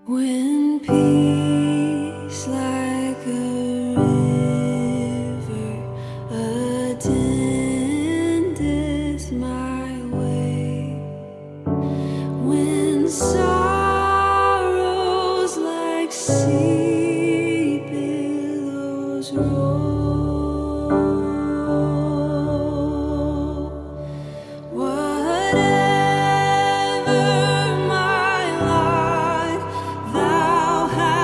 When peace like a river attendeth my way, when sorrows like sea billows roll, whatever my life thou hast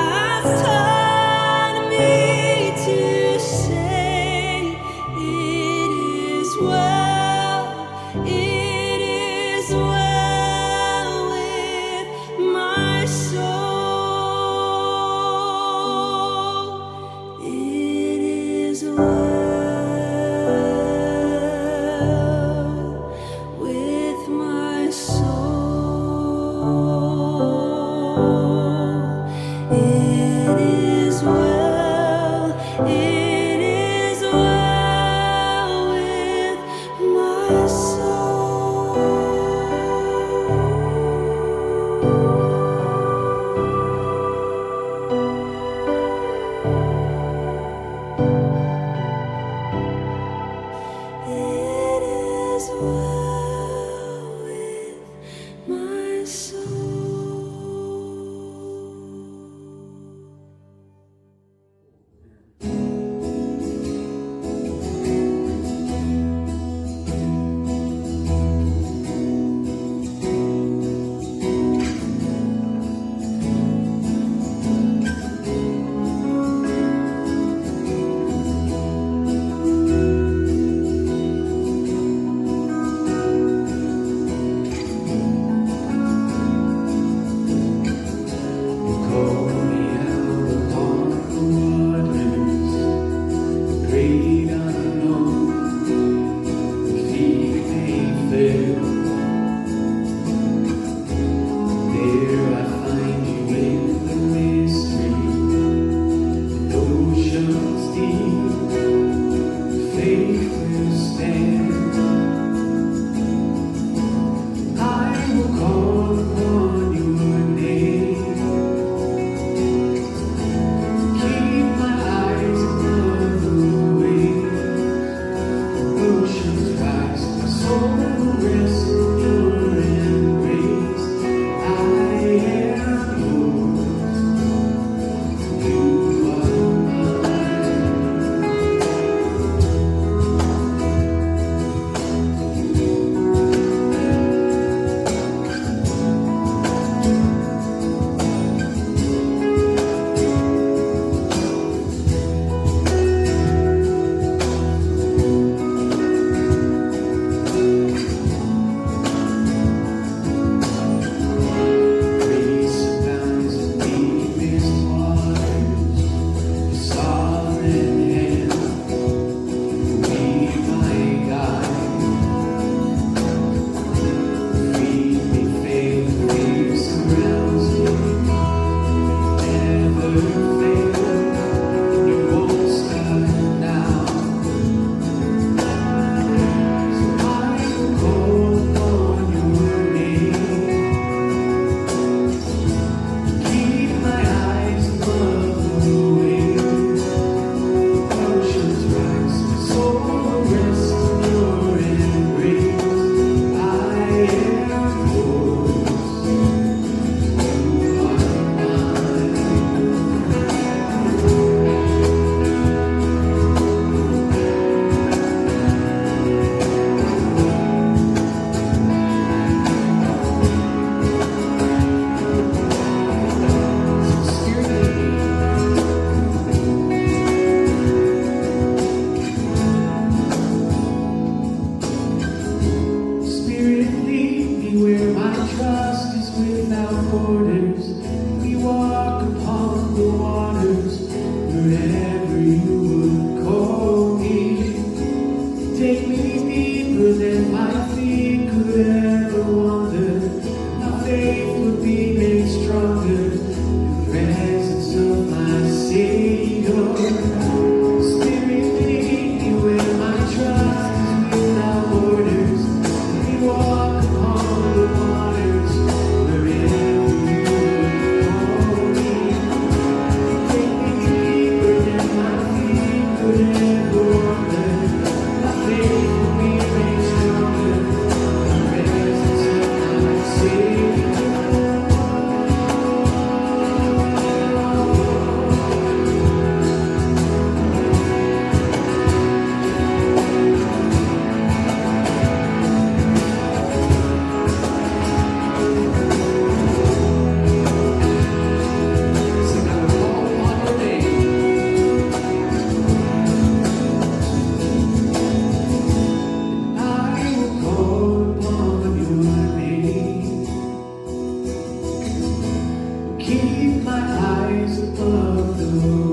Keep my eyes above the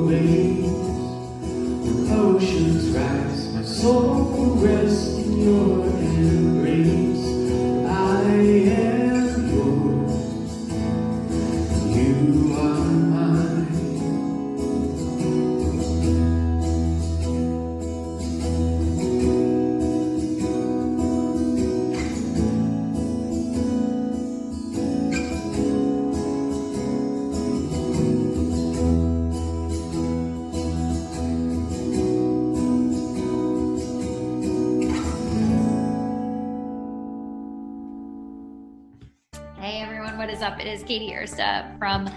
waves. When oceans rise, my soul will rest in your embrace. I am yours, you are mine. Hey everyone, what is up? It is Katie Ersta from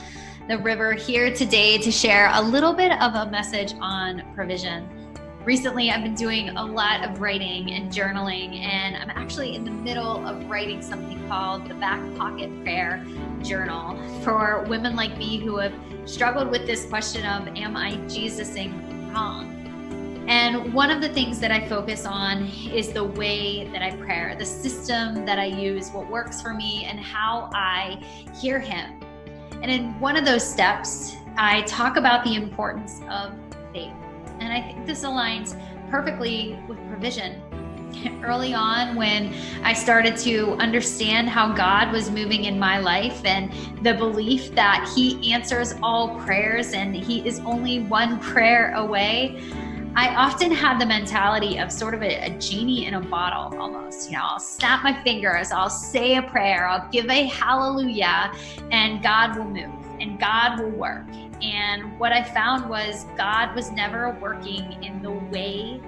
the River here today to share a little bit of a message on provision. Recently, I've been doing a lot of writing and journaling, and I'm actually in the middle of writing something called the Back Pocket Prayer Journal for women like me who have struggled with this question of, am I Jesusing wrong? And one of the things that I focus on is the way that I pray, the system that I use, what works for me, and how I hear him. And in one of those steps, I talk about the importance of faith. And I think this aligns perfectly with provision. Early on, when I started to understand how God was moving in my life and the belief that he answers all prayers and he is only one prayer away, I often had the mentality of sort of a genie in a bottle almost. You know, I'll snap my fingers, I'll say a prayer, I'll give a hallelujah, and God will move and God will work. And what I found was God was never working in the way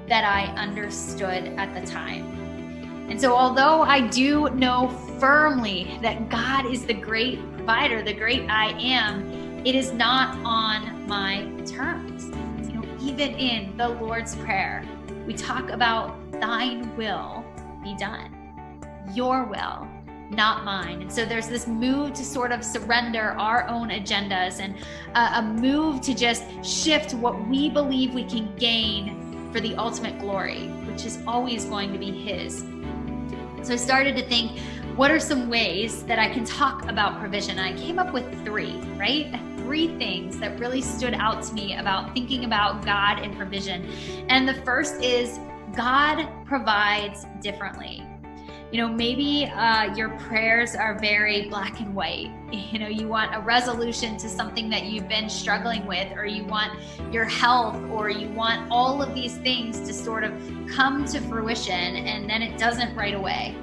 that I understood at the time. And so although I do know firmly that God is the great provider, the great I am, it is not on my terms. Even in the Lord's Prayer, we talk about thine will be done, your will, not mine. And so there's this move to sort of surrender our own agendas and a move to just shift what we believe we can gain for the ultimate glory, which is always going to be his. So I started to think, what are some ways that I can talk about provision? And I came up with three, right? Three things that really stood out to me about thinking about God and provision. And the first is God provides differently. You know, maybe your prayers are very black and white. You know, you want a resolution to something that you've been struggling with, or you want your health, or you want all of these things to sort of come to fruition, and then it doesn't right away.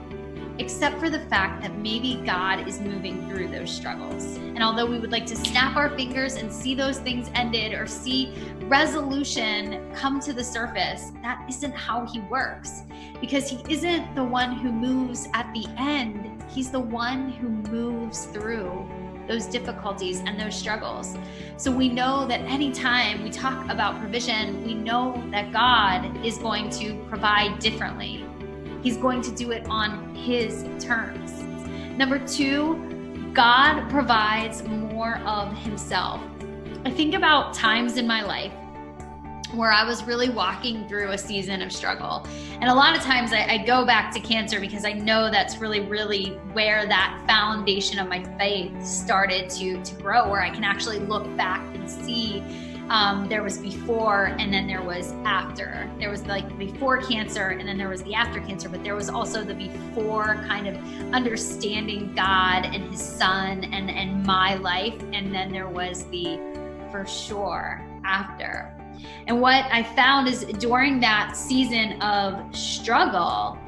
Except for the fact that maybe God is moving through those struggles. And although we would like to snap our fingers and see those things ended or see resolution come to the surface, that isn't how he works. Because he isn't the one who moves at the end. He's the one who moves through those difficulties and those struggles. So we know that anytime we talk about provision, we know that God is going to provide differently. He's going to do it on his terms. Number two, God provides more of himself. I think about times in my life where I was really walking through a season of struggle. And a lot of times I go back to cancer because I know that's really where that foundation of my faith started to grow, where I can actually look back and see there was before and then there was after. There was like before cancer and then there was the after cancer, but there was also the before kind of understanding God and his son and my life. And then there was the for sure after. And what I found is during that season of struggle,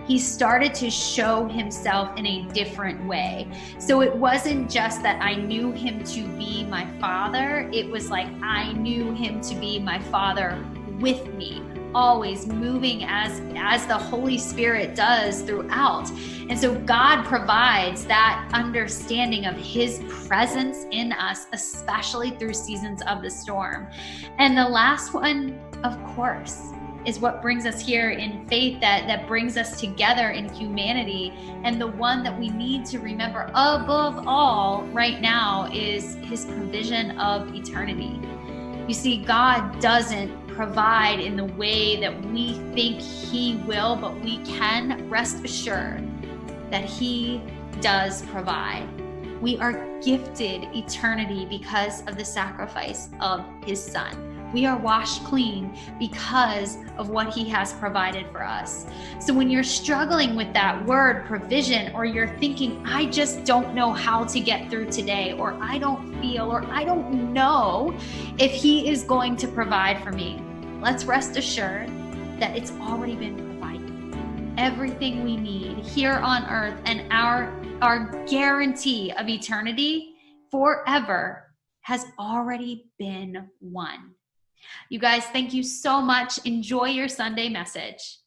he started to show himself in a different way. So it wasn't just that I knew him to be my father. It was like I knew him to be my father with me, always moving as the Holy Spirit does throughout. And so God provides that understanding of his presence in us, especially through seasons of the storm. And the last one, of course, is what brings us here in faith, that brings us together in humanity. And the one that we need to remember above all right now is his provision of eternity. You see, God doesn't provide in the way that we think he will, but we can rest assured that he does provide. We are gifted eternity because of the sacrifice of his son. We are washed clean because of what he has provided for us. So when you're struggling with that word provision, or you're thinking, I just don't know how to get through today, or I don't feel, or I don't know if he is going to provide for me, let's rest assured that it's already been provided. Everything we need here on earth and our guarantee of eternity forever has already been won. You guys, thank you so much. Enjoy your Sunday message.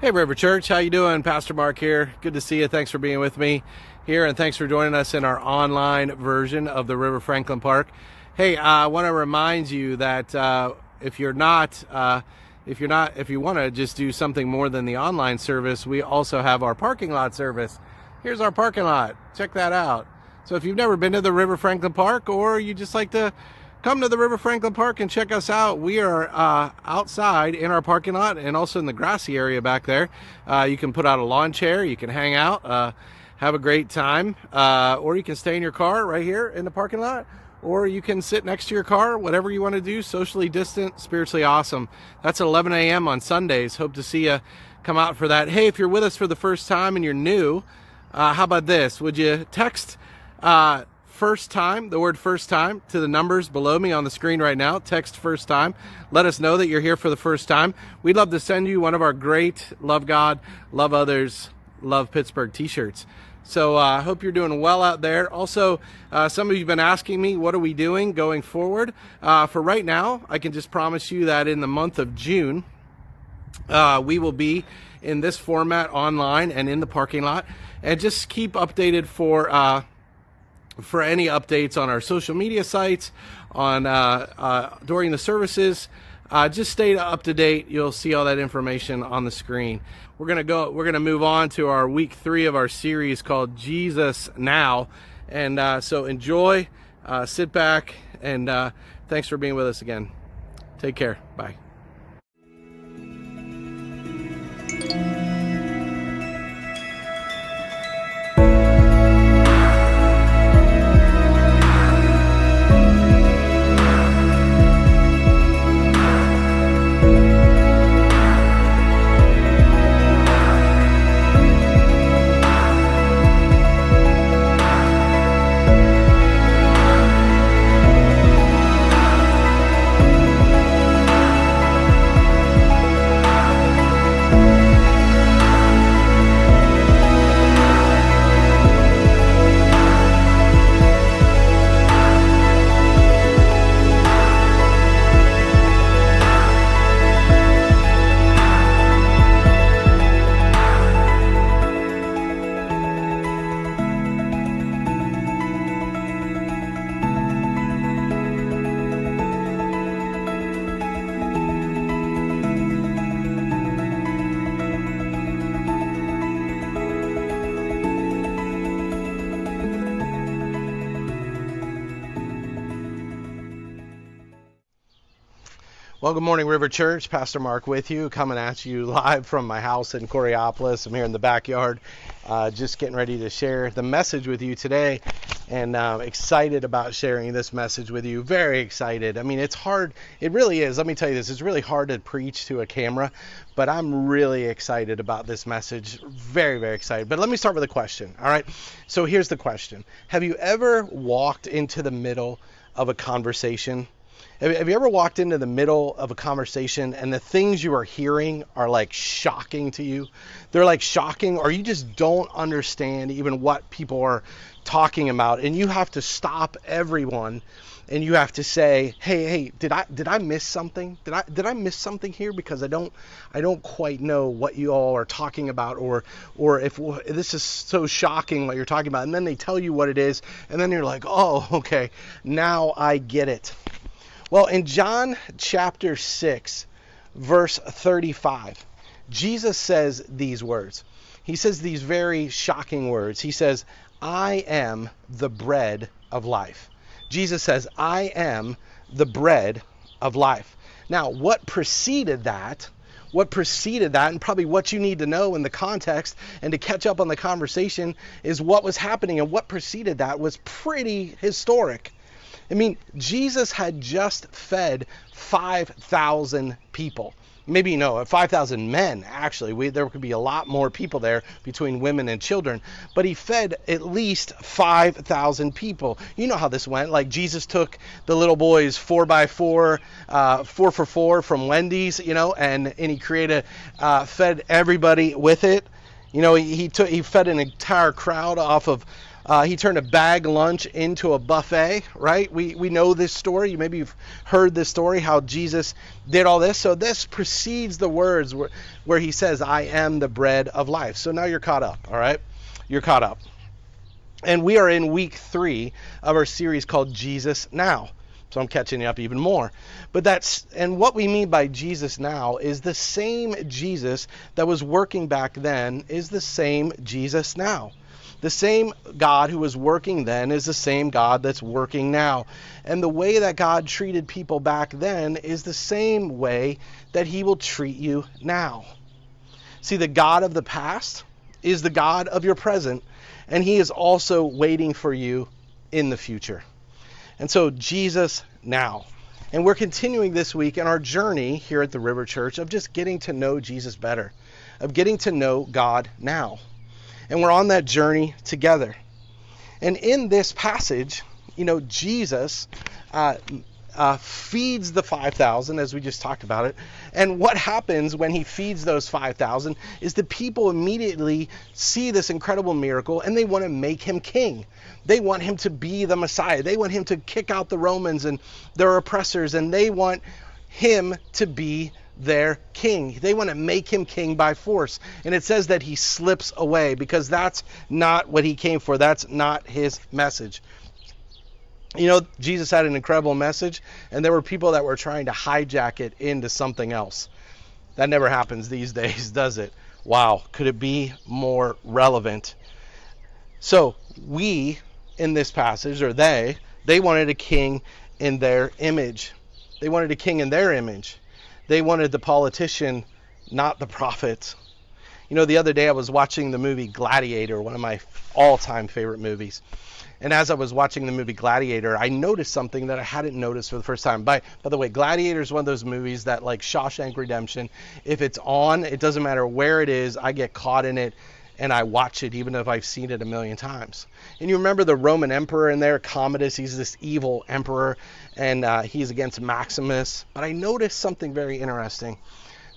Hey River Church, how you doing? Pastor Mark here. Good to see you. Thanks for being with me here, and thanks for joining us in our online version of the River Franklin Park. Hey, I want to remind you that if you want to just do something more than the online service, we also have our parking lot service. Here's our parking lot. Check that out. So if you've never been to the River Franklin Park, or you just like to come to the River Franklin Park and check us out, we are outside in our parking lot and also in the grassy area back there. You can put out a lawn chair, you can hang out, have a great time, or you can stay in your car right here in the parking lot, or you can sit next to your car, whatever you want to do, socially distant, spiritually awesome. That's at 11 a.m. on Sundays. Hope to see you come out for that. Hey, if you're with us for the first time and you're new, how about this? Would you text first time, the word first time, to the numbers below me on the screen right now? Text first time. Let us know that you're here for the first time. We'd love to send you one of our great Love God, Love Others, Love Pittsburgh t-shirts. So I hope you're doing well out there. Also, some of you have been asking me, what are we doing going forward? For right now, I can just promise you that in the month of June, we will be in this format online and in the parking lot. And just keep updated for any updates on our social media sites, on during the services. Just stay up to date. You'll see all that information on the screen. We're gonna move on to our week 3 of our series called Jesus Now, and so enjoy, sit back, and thanks for being with us again. Take care. Bye. Well, good morning, River Church. Pastor Mark with you, coming at you live from my house in Coraopolis. I'm here in the backyard, just getting ready to share the message with you today, and excited about sharing this message with you. Very excited. I mean, it's hard. It really is. Let me tell you this. It's really hard to preach to a camera, but I'm really excited about this message. Very, very excited. But let me start with a question. All right. So here's the question. Have you ever walked into the middle of a conversation? Have you ever walked into the middle of a conversation and the things you are hearing are like shocking to you? They're like shocking, or you just don't understand even what people are talking about, and you have to stop everyone and you have to say, hey, did I miss something? Did I miss something here? Because I don't quite know what you all are talking about, or if this is so shocking what you're talking about. And then they tell you what it is, and then you're like, oh, okay, now I get it. Well, in John chapter 6, verse 35, Jesus says these words. He says these very shocking words. He says, I am the bread of life. Jesus says, I am the bread of life. Now, what preceded that, and probably what you need to know in the context and to catch up on the conversation, is what was happening. And what preceded that was pretty historic. I mean, Jesus had just fed 5,000 people. Maybe, 5,000 men, actually. There could be a lot more people there between women and children. But he fed at least 5,000 people. You know how this went. Like, Jesus took the little boys 4x4, 4 for $4 from Wendy's, and he fed everybody with it. He fed an entire crowd off of, he turned a bag lunch into a buffet, right? We know this story. Maybe you've heard this story, how Jesus did all this. So this precedes the words where he says, I am the bread of life. So now you're caught up, all right? You're caught up. And we are in week 3 of our series called Jesus Now. So I'm catching you up even more. And what we mean by Jesus now is the same Jesus that was working back then is the same Jesus now. The same God who was working then is the same God that's working now. And the way that God treated people back then is the same way that he will treat you now. See, the God of the past is the God of your present, and he is also waiting for you in the future. And so Jesus now. And we're continuing this week in our journey here at the River Church of just getting to know Jesus better, of getting to know God now. And we're on that journey together. And in this passage, Jesus feeds the 5,000, as we just talked about it. And what happens when he feeds those 5,000 is the people immediately see this incredible miracle, and they want to make him king. They want him to be the Messiah. They want him to kick out the Romans and their oppressors, and they want him to be their king. They want to make him king by force. And it says that he slips away because that's not what he came for. That's not his message. Jesus had an incredible message, and there were people that were trying to hijack it into something else. That never happens these days, does it? Wow, could it be more relevant? So we, in this passage, or they wanted a king in their image. They wanted a king in their image. They wanted the politician, not the prophet. The other day I was watching the movie Gladiator, one of my all-time favorite movies. And as I was watching the movie Gladiator, I noticed something that I hadn't noticed for the first time. By the way, Gladiator is one of those movies that, like Shawshank Redemption, if it's on, it doesn't matter where it is, I get caught in it and I watch it even if I've seen it a million times. And you remember the Roman emperor in there, Commodus, he's this evil emperor, and he's against Maximus. But I noticed something very interesting.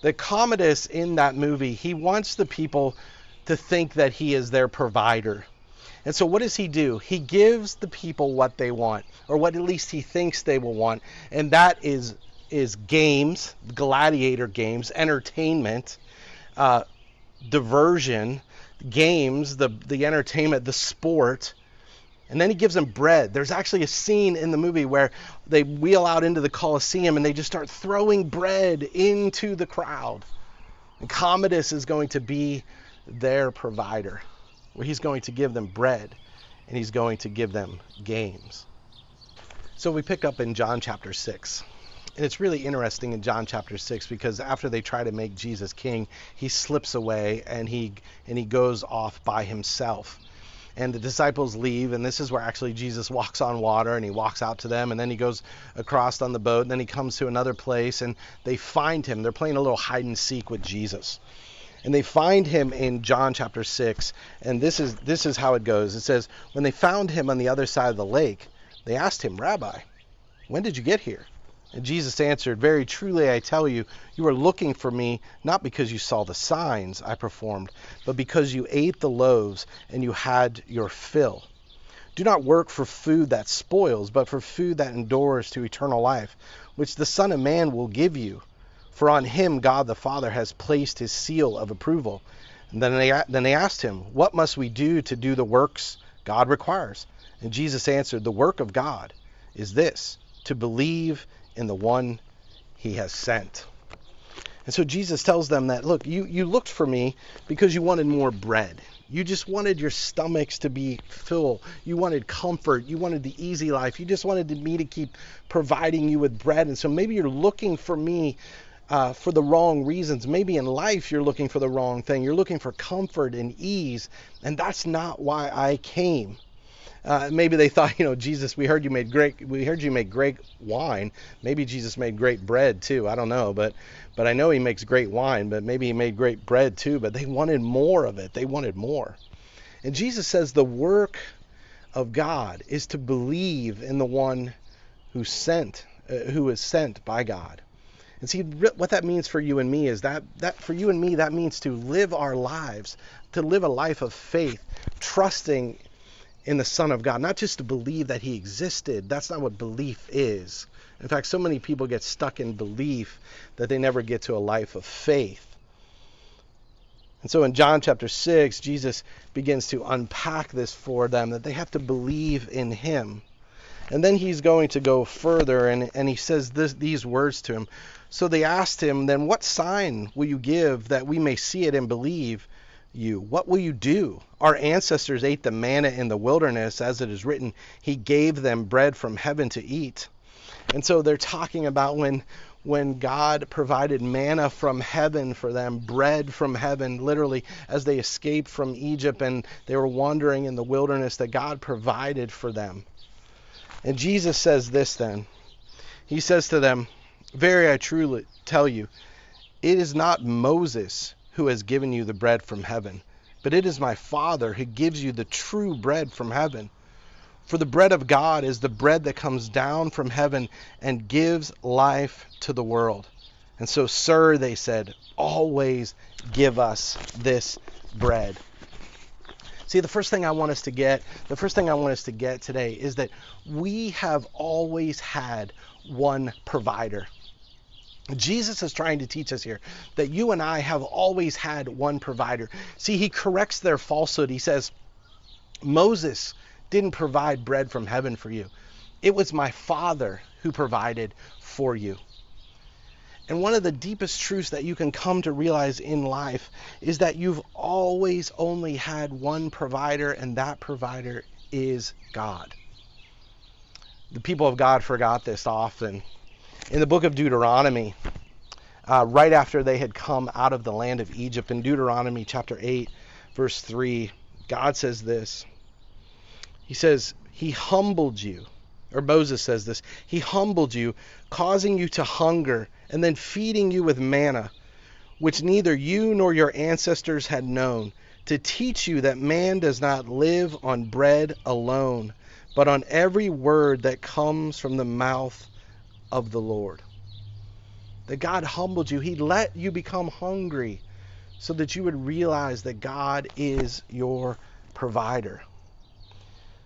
That Commodus in that movie, he wants the people to think that he is their provider. And so what does he do? He gives the people what they want, or what at least he thinks they will want. And that is games, gladiator games, entertainment, diversion, games, the entertainment, the sport. And then he gives them bread. There's actually a scene in the movie where they wheel out into the Colosseum and they just start throwing bread into the crowd. And Commodus is going to be their provider, where he's going to give them bread and he's going to give them games. So we pick up in John chapter 6. And it's really interesting in John chapter 6, because after they try to make Jesus king, he slips away and he goes off by himself. And the disciples leave, and this is where actually Jesus walks on water, and he walks out to them, and then he goes across on the boat, and then he comes to another place, and they find him. They're playing a little hide and seek with Jesus. And they find him in John chapter 6, and this is how it goes. It says, when they found him on the other side of the lake, they asked him, "Rabbi, when did you get here?" And Jesus answered, "Very truly I tell you, you are looking for me not because you saw the signs I performed, but because you ate the loaves and you had your fill. Do not work for food that spoils, but for food that endures to eternal life, which the Son of Man will give you. For on him God the Father has placed his seal of approval." And then they asked him, "What must we do to do the works God requires?" And Jesus answered, "The work of God is this, to believe in the one he has sent." And so Jesus tells them that, look, you looked for me because you wanted more bread. You just wanted your stomachs to be full. You wanted comfort. You wanted the easy life. You just wanted me to keep providing you with bread. And so maybe you're looking for me for the wrong reasons. Maybe in life you're looking for the wrong thing. You're looking for comfort and ease. And that's not why I came. Maybe they thought, Jesus, we heard you make great wine. Maybe Jesus made great bread too. I don't know, but I know he makes great wine, but maybe he made great bread too. But they wanted more of it. They wanted more. And Jesus says the work of God is to believe in the one who is sent by God. And see, what that means for you and me is that for you and me, that means to live our lives, to live a life of faith, trusting in the Son of God, not just to believe that he existed. That's not what belief is. In fact, so many people get stuck in belief that they never get to a life of faith. And so in John chapter 6, Jesus begins to unpack this for them, that they have to believe in him. And then he's going to go further, and he says these words to him. So they asked him, "Then what sign will you give that we may see it and believe you? What will you do? Our ancestors ate the manna in the wilderness, as it is written, he gave them bread from heaven to eat." And so they're talking about when God provided manna from heaven for them, bread from heaven, literally, as they escaped from Egypt and they were wandering in the wilderness, that God provided for them. And Jesus says this then. He says to them, "Very I truly tell you, it is not Moses who has given you the bread from heaven, but it is my Father who gives you the true bread from heaven. For the bread of God is the bread that comes down from heaven and gives life to the world." And so, "Sir," they said, "always give us this bread." See, the first thing I want us to get today is that we have always had one provider. Jesus is trying to teach us here that you and I have always had one provider. See, he corrects their falsehood. He says, Moses didn't provide bread from heaven for you. It was my Father who provided for you. And one of the deepest truths that you can come to realize in life is that you've always only had one provider, and that provider is God. The people of God forgot this often. In the book of Deuteronomy, right after they had come out of the land of Egypt, in Deuteronomy chapter 8, verse 3, God says this. He says, he humbled you, or Moses says this, he humbled you, causing you to hunger, and then feeding you with manna, which neither you nor your ancestors had known, to teach you that man does not live on bread alone, but on every word that comes from the mouth of the Lord. That God humbled you. He let you become hungry so that you would realize that God is your provider.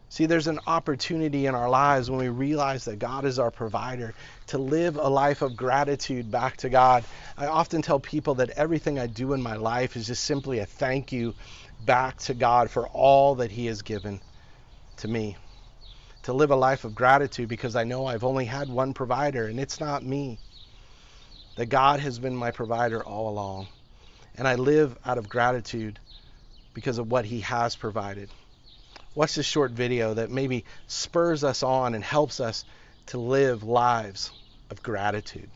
See, there's an opportunity in our lives when we realize that God is our provider to live a life of gratitude back to God. I often tell people that everything I do in my life is just simply a thank you back to God for all that he has given to me. To live a life of gratitude because I know I've only had one provider, and it's not me. That God has been my provider all along. And I live out of gratitude because of what he has provided. Watch this short video that maybe spurs us on and helps us to live lives of gratitude.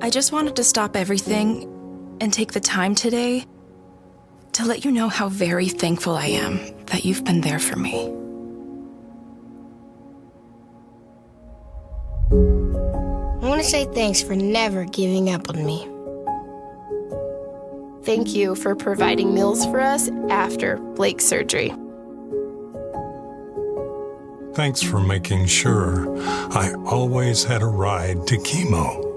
I just wanted to stop everything and take the time today to let you know how very thankful I am that you've been there for me. I want to say thanks for never giving up on me. Thank you for providing meals for us after Blake's surgery. Thanks for making sure I always had a ride to chemo.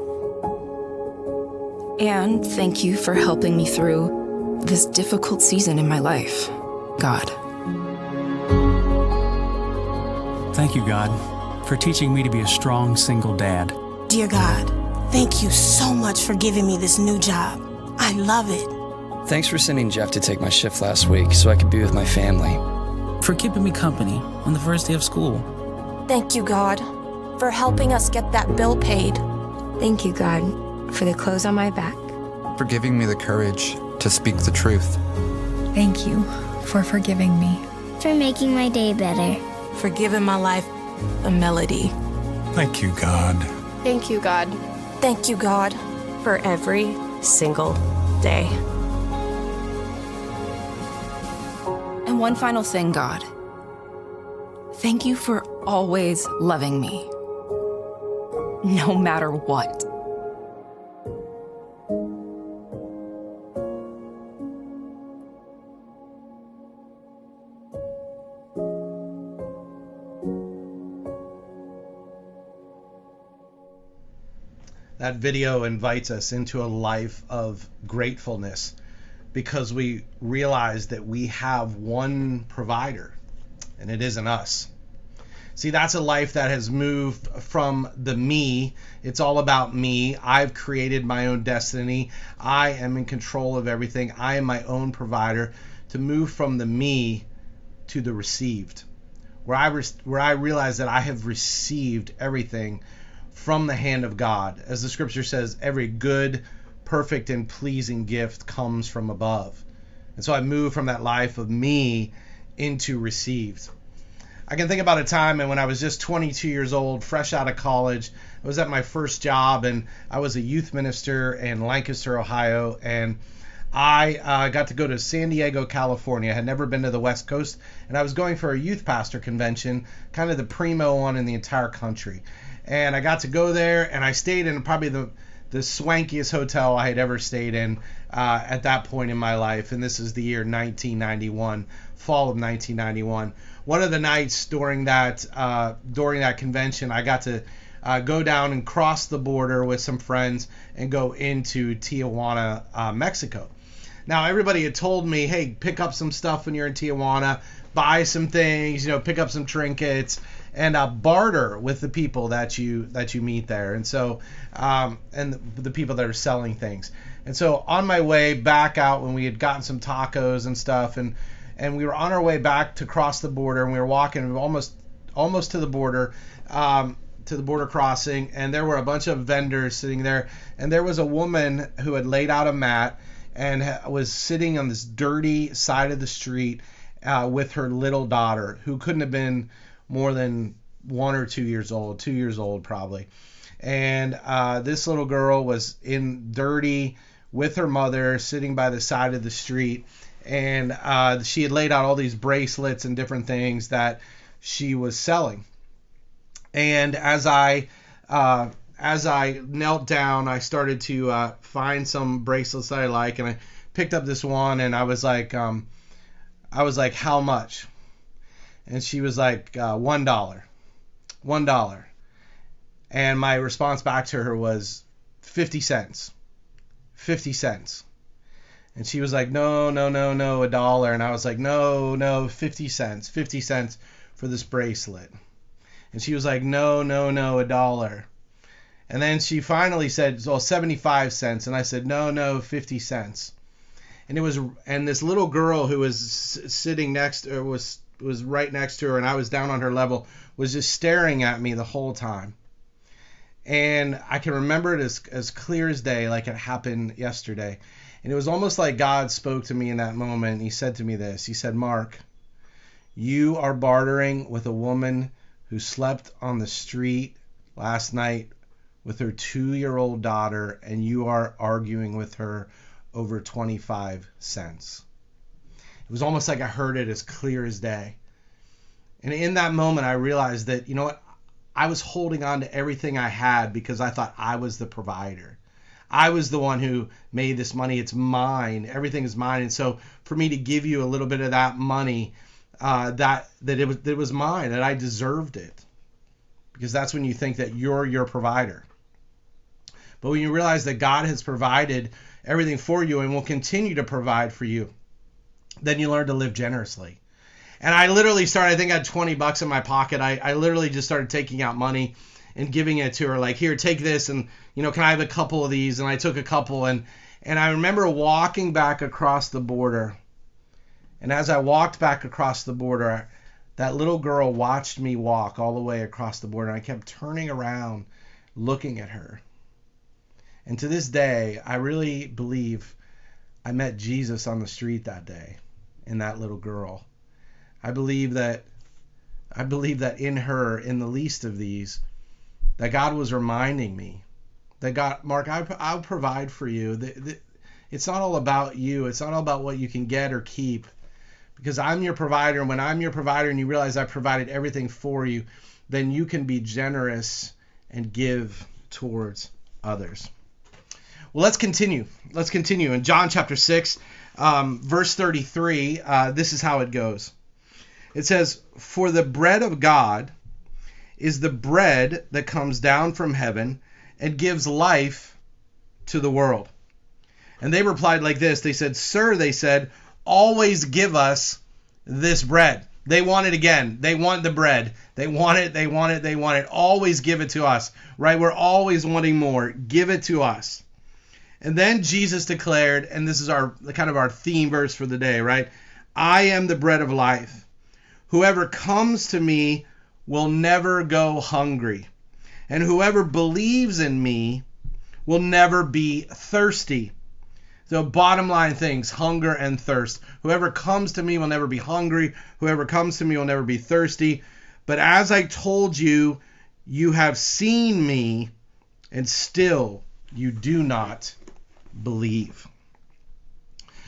And thank you for helping me through this difficult season in my life, God. Thank you, God, for teaching me to be a strong single dad. Dear God, thank you so much for giving me this new job. I love it. Thanks for sending Jeff to take my shift last week so I could be with my family. For keeping me company on the first day of school. Thank you, God, for helping us get that bill paid. Thank you, God, for the clothes on my back. For giving me the courage to speak the truth. Thank you for forgiving me. For making my day better. For giving my life a melody. Thank you, God. Thank you, God. Thank you, God, For every single day. And one final thing, God. Thank you for always loving me, no matter what. That video invites us into a life of gratefulness because we realize that we have one provider, and it isn't us. See, that's a life that has moved from the me. It's all about me. I've created my own destiny. I am in control of everything. I am my own provider. To move from the me to the received, where I realize that I have received everything from the hand of God. As the scripture says, every good, perfect, and pleasing gift comes from above. And so I moved from that life of me into received. I can think about a time when I was just 22 years old, fresh out of college. I was at my first job, and I was a youth minister in Lancaster, Ohio, and I got to go to San Diego, California. I had never been to the West Coast, and I was going for a youth pastor convention, kind of the primo one in the entire country. And I got to go there, and I stayed in probably the swankiest hotel I had ever stayed in at that point in my life. And this is the year 1991, fall of 1991. One of the nights during that convention, I got to go down and cross the border with some friends and go into Tijuana, Mexico. Now, everybody had told me, hey, pick up some stuff when you're in Tijuana, buy some things, pick up some trinkets, and barter with the people that you meet there, and so and the people that are selling things. And so on my way back out, when we had gotten some tacos and stuff, and we were on our way back to cross the border, and we were walking almost to the border crossing, and there were a bunch of vendors sitting there, and there was a woman who had laid out a mat and was sitting on this dirty side of the street with her little daughter, who couldn't have been more than 1 or 2 years old, 2 years old probably. And this little girl was in dirty with her mother, sitting by the side of the street, and she had laid out all these bracelets and different things that she was selling. And as I knelt down, I started to find some bracelets that I like, and I picked up this one, and I was like, how much? And she was like, $1. And my response back to her was 50 cents. 50 cents. And she was like, no, $1. And I was like, no, 50 cents. 50 cents for this bracelet. And she was like, no, $1. And then she finally said, well, 75 cents. And I said, no, 50 cents. And this little girl who was sitting next, or was right next to her, and I was down on her level, was just staring at me the whole time. And I can remember it as clear as day, like it happened yesterday. And it was almost like God spoke to me in that moment. He said to me this. He said, Mark, you are bartering with a woman who slept on the street last night with her 2-year-old daughter, and you are arguing with her over 25 cents. It was almost like I heard it as clear as day. And in that moment, I realized that, you know what? I was holding on to everything I had because I thought I was the provider. I was the one who made this money. It's mine. Everything is mine. And so for me to give you a little bit of that money, that it was mine, that I deserved it. Because that's when you think that you're your provider. But when you realize that God has provided everything for you and will continue to provide for you, then you learn to live generously. And I literally started, I think I had $20 in my pocket. I literally just started taking out money and giving it to her, like, here, take this, and, you know, can I have a couple of these? And I took a couple, and I remember walking back across the border. And as I walked back across the border, that little girl watched me walk all the way across the border. And I kept turning around, looking at her. And to this day, I really believe I met Jesus on the street that day in that little girl. I believe that in her, in the least of these, that God was reminding me that God, Mark, I'll provide for you. It's not all about you. It's not all about what you can get or keep, because I'm your provider. And when I'm your provider and you realize I provided everything for you, then you can be generous and give towards others. Well, let's continue. In John chapter 6, verse 33, this is how it goes. It says, "For the bread of God is the bread that comes down from heaven and gives life to the world." And they replied like this. They said, "Sir," they said, "always give us this bread." They want it again. They want the bread. They want it. Always give it to us, right? We're always wanting more. Give it to us. And then Jesus declared, and this is our theme verse for the day, right? "I am the bread of life. Whoever comes to me will never go hungry, and whoever believes in me will never be thirsty." So bottom line things, hunger and thirst. Whoever comes to me will never be hungry. Whoever comes to me will never be thirsty. But as I told you, you have seen me, and still you do not believe.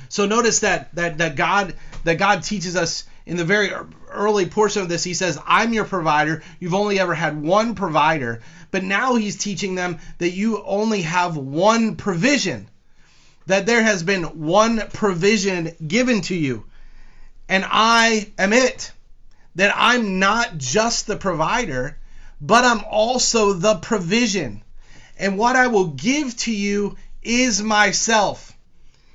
So notice that God teaches us in the very early portion of this. He says, I'm your provider. You've only ever had one provider. But now he's teaching them that you only have one provision. That there has been one provision given to you. And I am it. That I'm not just the provider, but I'm also the provision. And what I will give to you is myself.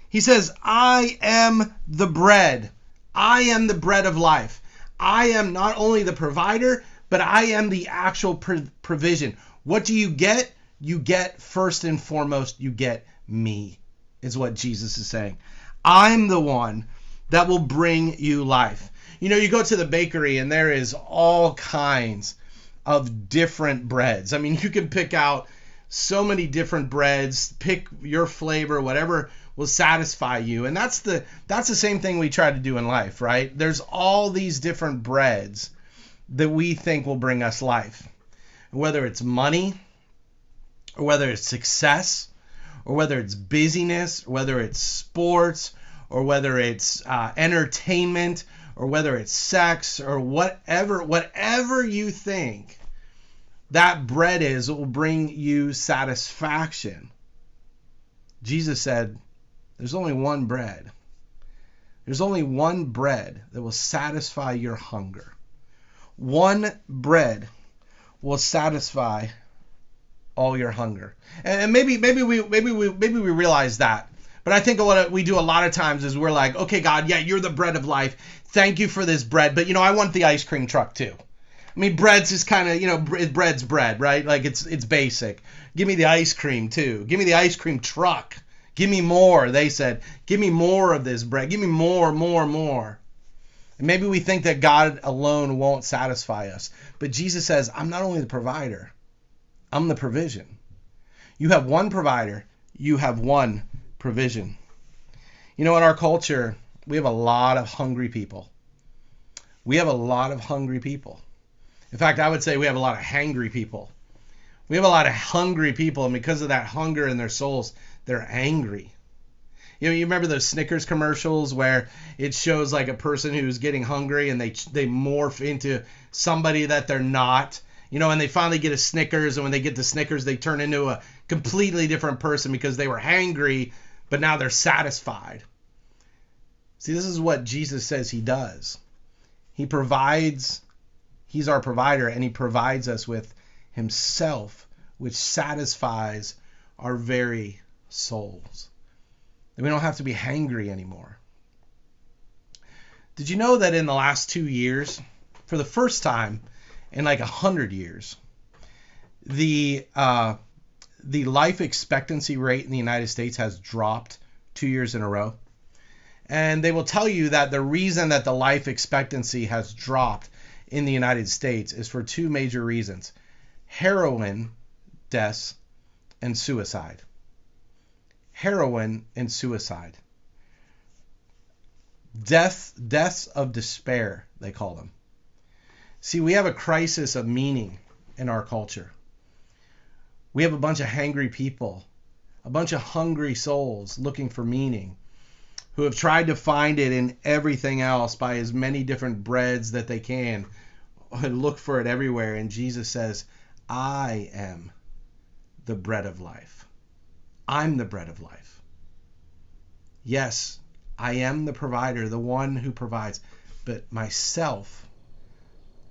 He says, I am the bread. I am the bread of life. I am not only the provider, but I am the actual provision. What do you get? You get, first and foremost, you get me, is what Jesus is saying. I'm the one that will bring you life. You know, you go to the bakery and there is all kinds of different breads. I mean, you can pick out so many different breads, pick your flavor, whatever will satisfy you. And that's the same thing we try to do in life, right? There's all these different breads that we think will bring us life. Whether it's money, or whether it's success, or whether it's busyness, or whether it's sports, or whether it's entertainment, or whether it's sex, or whatever you think that bread is, it will bring you satisfaction. Jesus said, there's only one bread. There's only one bread that will satisfy your hunger. One bread will satisfy all your hunger. And maybe we realize that. But I think what we do a lot of times is we're like, okay, God, yeah, you're the bread of life. Thank you for this bread. But, I want the ice cream truck too. I mean, bread's just kind of, bread's bread, right? Like it's basic. Give me the ice cream too. Give me the ice cream truck. Give me more, they said. Give me more of this bread. Give me more. And maybe we think that God alone won't satisfy us. But Jesus says, I'm not only the provider, I'm the provision. You have one provider. You have one provision. You know, in our culture, we have a lot of hungry people. We have a lot of hungry people. In fact, I would say we have a lot of hangry people. We have a lot of hungry people, and because of that hunger in their souls, they're angry. You know, you remember those Snickers commercials where it shows like a person who's getting hungry and they morph into somebody that they're not, you know, and they finally get a Snickers, and when they get the Snickers, they turn into a completely different person because they were hangry, but now they're satisfied. See, this is what Jesus says he does. He provides, he's our provider, and he provides us with himself, which satisfies our very souls. And we don't have to be hangry anymore. Did you know that in the last 2 years, for the first time in like 100 years, the life expectancy rate in the United States has dropped 2 years in a row? And they will tell you that the reason that the life expectancy has dropped in the United States is for two major reasons: heroin deaths and suicide. Heroin and suicide. Deaths of despair, they call them. See, we have a crisis of meaning in our culture. We have a bunch of hangry people, a bunch of hungry souls looking for meaning, who have tried to find it in everything else by as many different breads that they can, and look for it everywhere. And Jesus says, I am the bread of life. I'm the bread of life. Yes, I am the provider, the one who provides, but myself,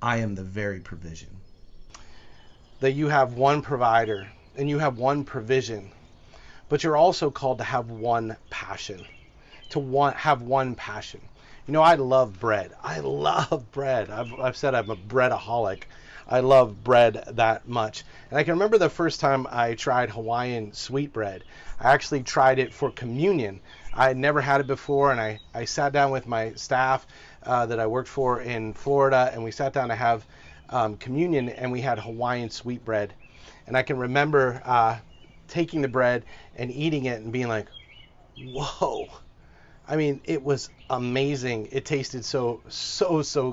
I am the very provision. That you have one provider and you have one provision, but you're also called to have one passion. Have one passion. You know, I love bread. I love bread. I've said I'm a breadaholic. I love bread that much. And I can remember the first time I tried Hawaiian sweetbread. I actually tried it for communion. I had never had it before, and I sat down with my staff that I worked for in Florida, and we sat down to have communion, and we had Hawaiian sweetbread. And I can remember taking the bread and eating it and being like, whoa. I mean, it was amazing. It tasted so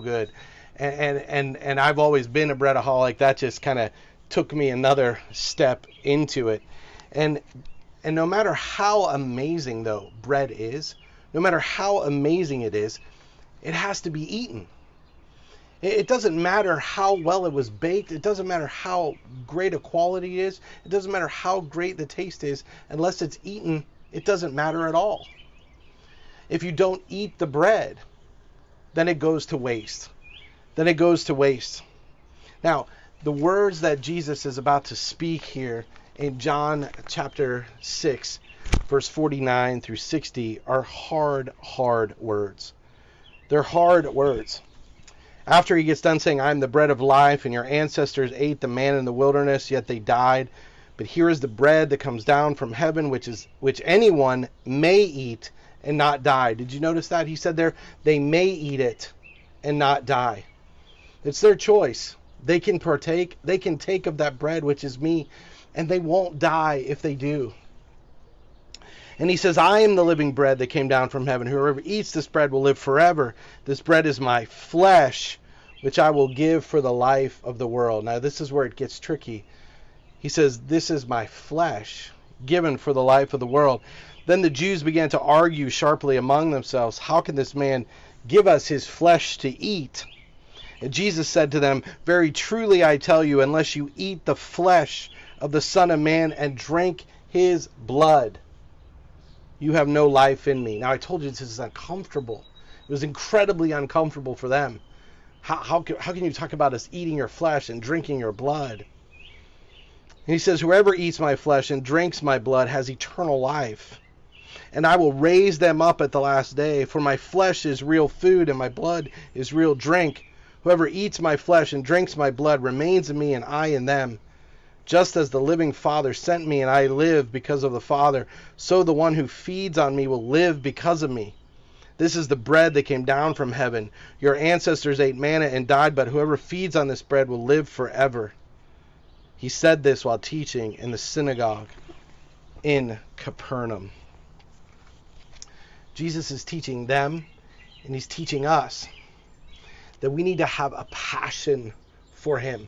good. And I've always been a breadaholic. That just kind of took me another step into it. And no matter how amazing, though, bread is, no matter how amazing it is, it has to be eaten. It doesn't matter how well it was baked. It doesn't matter how great a quality it is. It doesn't matter how great the taste is. Unless it's eaten, it doesn't matter at all. If you don't eat the bread, then it goes to waste. Then it goes to waste. Now, the words that Jesus is about to speak here in John chapter 6, verse 49 through 60 are hard words. They're hard words. After he gets done saying, I am the bread of life, and your ancestors ate the manna in the wilderness, yet they died. But here is the bread that comes down from heaven, which anyone may eat and not die. Did you notice that? He said there, they may eat it and not die. It's their choice. They can partake. They can take of that bread, which is me, and they won't die if they do. And he says, I am the living bread that came down from heaven. Whoever eats this bread will live forever. This bread is my flesh, which I will give for the life of the world. Now, this is where it gets tricky. He says, this is my flesh given for the life of the world. Then the Jews began to argue sharply among themselves, how can this man give us his flesh to eat? And Jesus said to them, very truly I tell you, unless you eat the flesh of the Son of Man and drink his blood, you have no life in me. Now, I told you this is uncomfortable. It was incredibly uncomfortable for them. How can you talk about us eating your flesh and drinking your blood? And he says, whoever eats my flesh and drinks my blood has eternal life, and I will raise them up at the last day. For my flesh is real food, and my blood is real drink. Whoever eats my flesh and drinks my blood remains in me, and I in them. Just as the living Father sent me, and I live because of the Father, so the one who feeds on me will live because of me. This is the bread that came down from heaven. Your ancestors ate manna and died, but whoever feeds on this bread will live forever. He said this while teaching in the synagogue in Capernaum. Jesus is teaching them, and he's teaching us that we need to have a passion for him,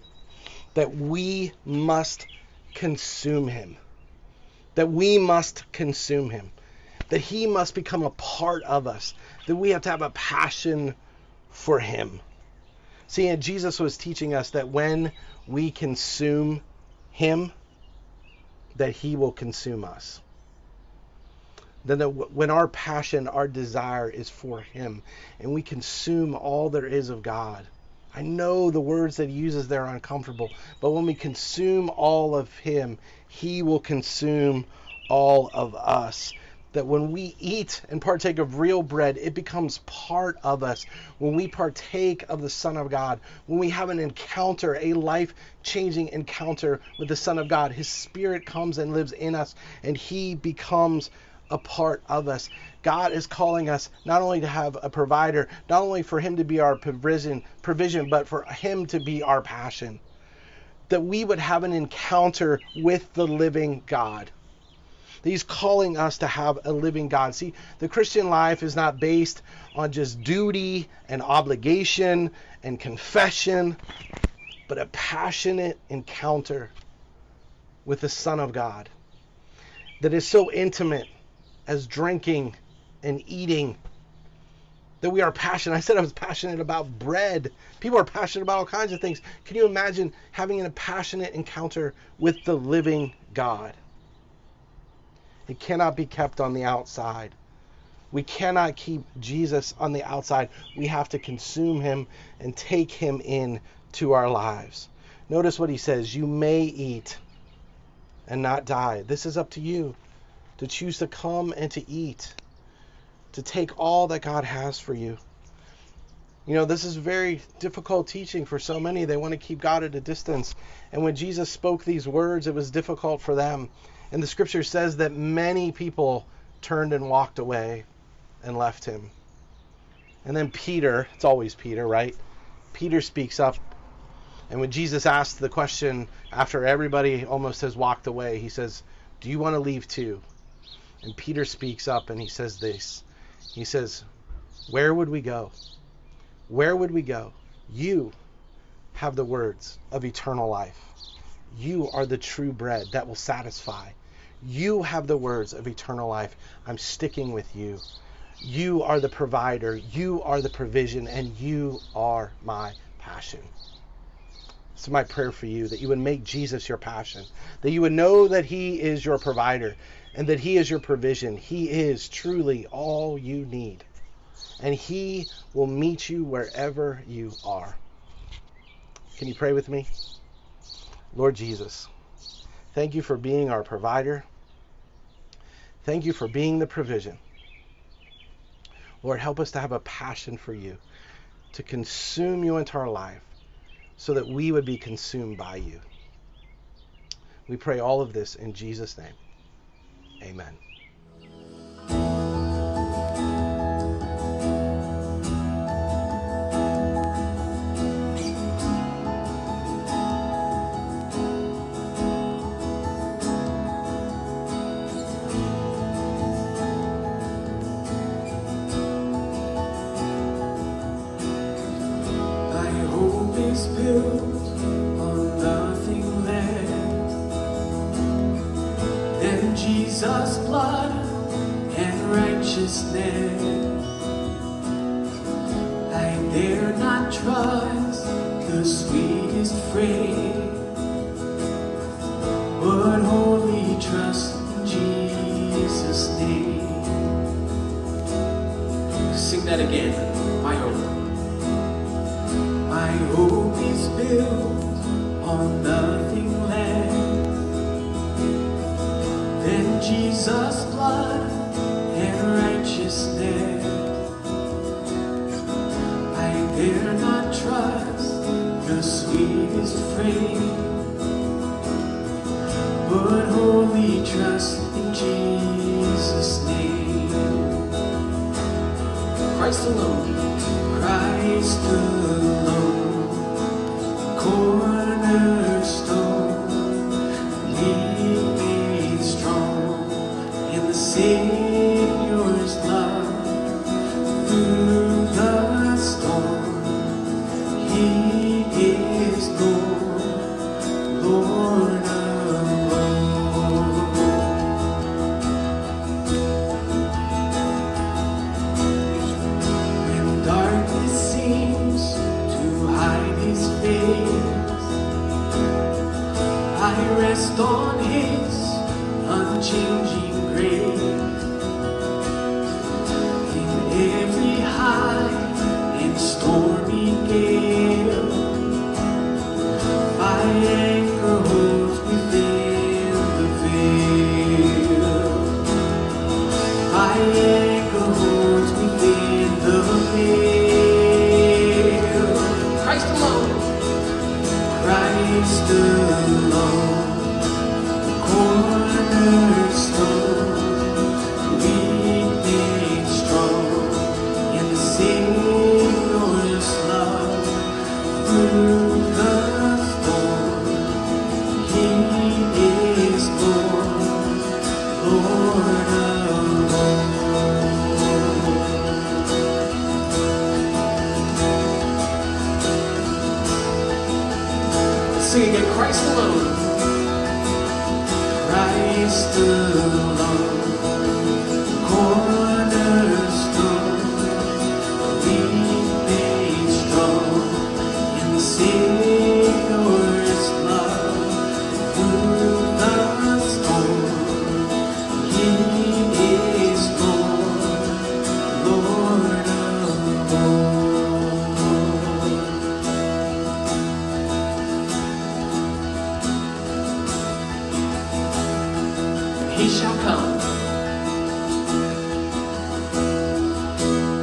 that we must consume him, that we must consume him, that he must become a part of us, that we have to have a passion for him. See, and Jesus was teaching us that when we consume him, that he will consume us. Then when our passion, our desire is for him, and we consume all there is of God. I know the words that he uses there are uncomfortable, but when we consume all of him, he will consume all of us. That when we eat and partake of real bread, it becomes part of us. When we partake of the Son of God, when we have an encounter, a life-changing encounter with the Son of God, his Spirit comes and lives in us, and he becomes a part of us. God is calling us not only to have a provider, not only for him to be our provision, but for him to be our passion. That we would have an encounter with the living God. He's calling us to have a living God. See, the Christian life is not based on just duty and obligation and confession, but a passionate encounter with the Son of God that is so intimate as drinking and eating, that we are passionate. I said I was passionate about bread. People are passionate about all kinds of things. Can you imagine having a passionate encounter with the living God? It cannot be kept on the outside. We cannot keep Jesus on the outside. We have to consume him and take him in to our lives. Notice what he says, you may eat and not die. This is up to you to choose to come and to eat, to take all that God has for you. You know, this is very difficult teaching for so many. They want to keep God at a distance. And when Jesus spoke these words, it was difficult for them. And the scripture says that many people turned and walked away and left him. And then Peter, it's always Peter, right? Peter speaks up. And when Jesus asked the question after everybody almost has walked away, he says, do you want to leave too? And Peter speaks up and he says this. He says, where would we go? Where would we go? You have the words of eternal life. You are the true bread that will satisfy. You have the words of eternal life. I'm sticking with you. You are the provider. You are the provision, and you are my passion. So my prayer for you, that you would make Jesus your passion, that you would know that he is your provider and that he is your provision. He is truly all you need, and he will meet you wherever you are. Can you pray with me? Lord Jesus, thank you for being our provider. Thank you for being the provision. Lord, help us to have a passion for you, to consume you into our life so that we would be consumed by you. We pray all of this in Jesus' name. Amen. Is built on nothing less than Jesus' blood and righteousness. I dare not trust the sweetest phrase, but wholly trust in Jesus' name. Sing that again, my hope. My hope is built on nothing less than Jesus' blood and righteousness. I dare not trust the sweetest phrase, but wholly trust in Jesus' name. Christ alone, Christ alone, cornerstone, I rest on His unchanging grace. In every high and stormy gale, my anchor holds within the veil. My anchor holds within the veil. Christ alone. Christ alone. Cornerstone. Weak made strong in the Savior's love. Through the storm, He is Lord, Lord alone. Sing again, Christ alone. Christ alone. Cornerstone, weak made strong in the Savior's love. Through the storm, He is Lord, Lord alone. He shall come.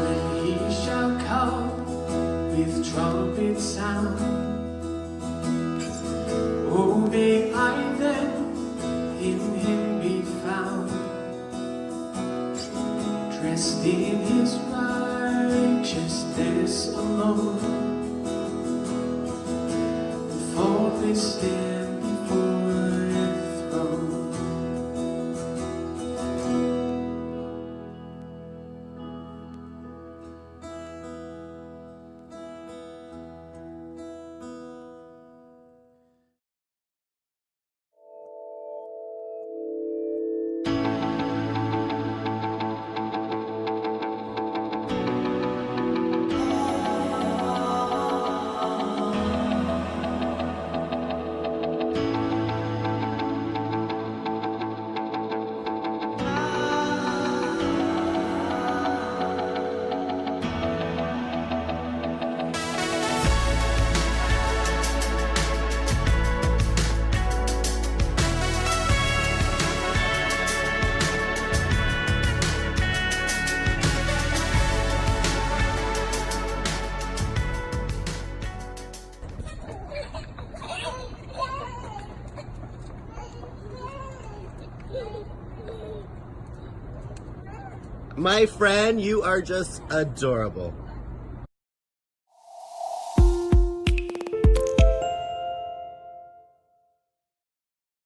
When He shall come with trumpet sound, oh, may I then in Him be found, dressed in His righteousness alone, faultless stand before His throne. My friend, you are just adorable.